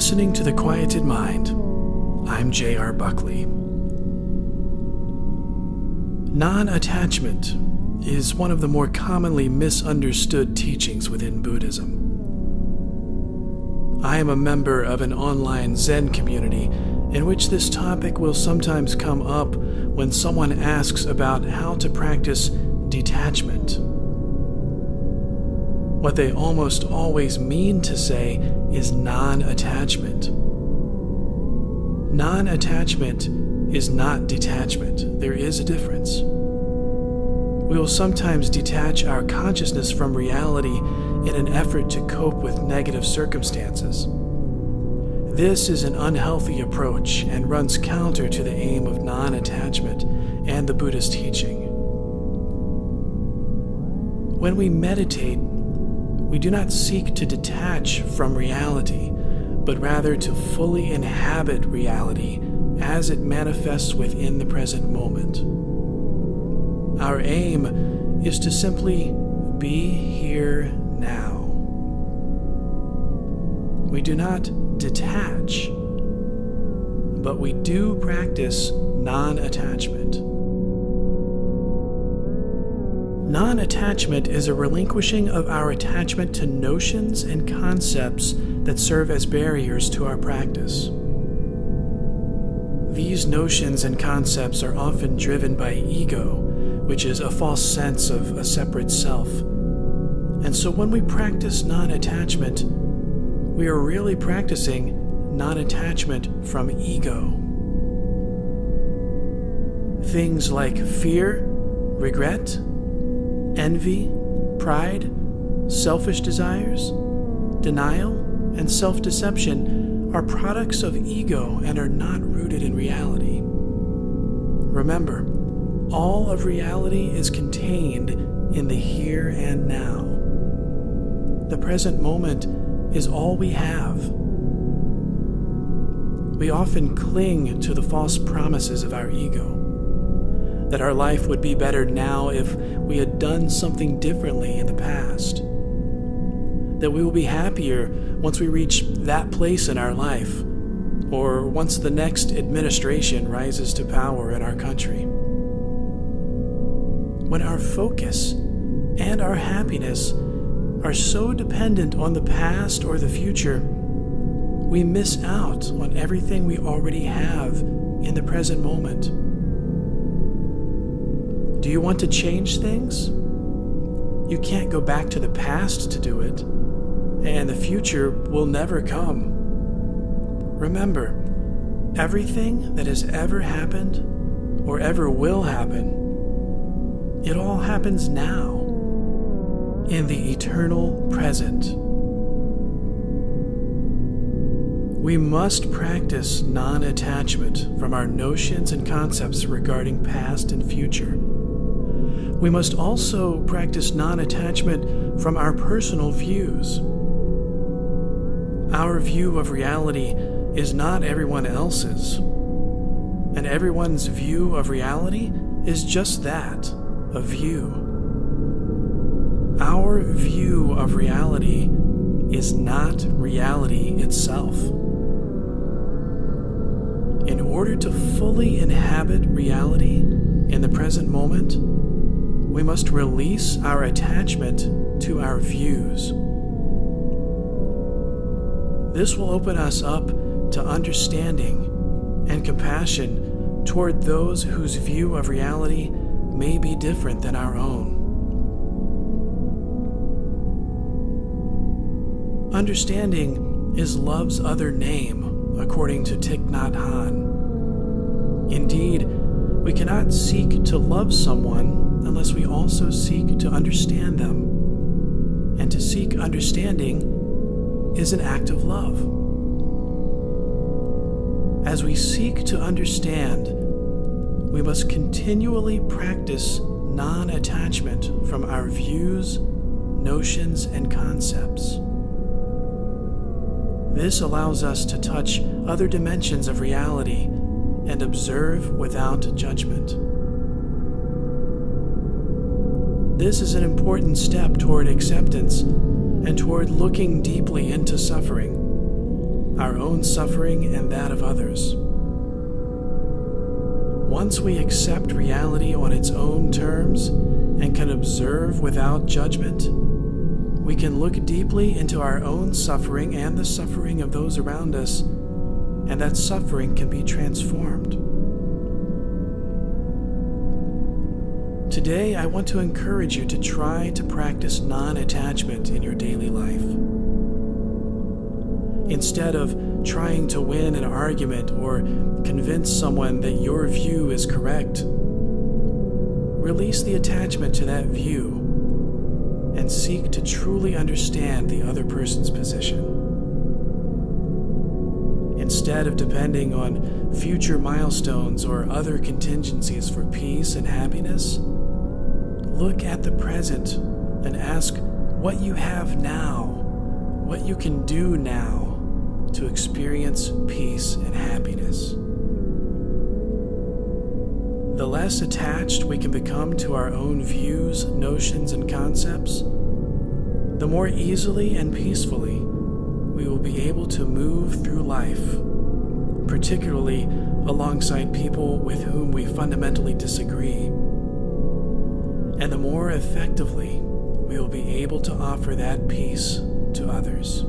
listening to The Quieted Mind. I'm J.R. Buckley. Non-attachment is one of the more commonly misunderstood teachings within Buddhism. I am a member of an online Zen community in which this topic will sometimes come up when someone asks about how to practice detachment. What they almost always mean to say is non-attachment. Non-attachment is not detachment. There is a difference. We will sometimes detach our consciousness from reality in an effort to cope with negative circumstances. This is an unhealthy approach and runs counter to the aim of non-attachment and the Buddhist teaching. When we meditate, we do not seek to detach from reality, but rather to fully inhabit reality as it manifests within the present moment. Our aim is to simply be here now. We do not detach, but we do practice non-attachment. Non-attachment is a relinquishing of our attachment to notions and concepts that serve as barriers to our practice. These notions and concepts are often driven by ego, which is a false sense of a separate self. And so when we practice non-attachment, we are really practicing non-attachment from ego. Things like fear, regret, envy, pride, selfish desires, denial, and self-deception are products of ego and are not rooted in reality. Remember, all of reality is contained in the here and now. The present moment is all we have. We often cling to the false promises of our ego, that our life would be better now if we had done something differently in the past, that we will be happier once we reach that place in our life, or once the next administration rises to power in our country. When our focus and our happiness are so dependent on the past or the future, we miss out on everything we already have in the present moment. Do you want to change things? You can't go back to the past to do it, and the future will never come. Remember, everything that has ever happened or ever will happen, it all happens now, in the eternal present. We must practice non-attachment from our notions and concepts regarding past and future. We must also practice non-attachment from our personal views. Our view of reality is not everyone else's, and everyone's view of reality is just that, a view. Our view of reality is not reality itself. In order to fully inhabit reality in the present moment, we must release our attachment to our views. This will open us up to understanding and compassion toward those whose view of reality may be different than our own. Understanding is love's other name, according to Thich Nhat Hanh. Indeed, we cannot seek to love someone unless we also seek to understand them. And to seek understanding is an act of love. As we seek to understand, we must continually practice non-attachment from our views, notions, and concepts. This allows us to touch other dimensions of reality and observe without judgment. This is an important step toward acceptance and toward looking deeply into suffering. our own suffering and that of others. Once we accept reality on its own terms and can observe without judgment, we can look deeply into our own suffering and the suffering of those around us, and that suffering can be transformed. Today, I want to encourage you to try to practice non-attachment in your daily life. Instead of trying to win an argument or convince someone that your view is correct, release the attachment to that view and seek to truly understand the other person's position. Instead of depending on future milestones or other contingencies for peace and happiness, look at the present and ask what you have now, what you can do now to experience peace and happiness. The less attached we can become to our own views, notions, and concepts, the more easily and peacefully we will be able to move through life, particularly alongside people with whom we fundamentally disagree. And the more effectively we will be able to offer that peace to others.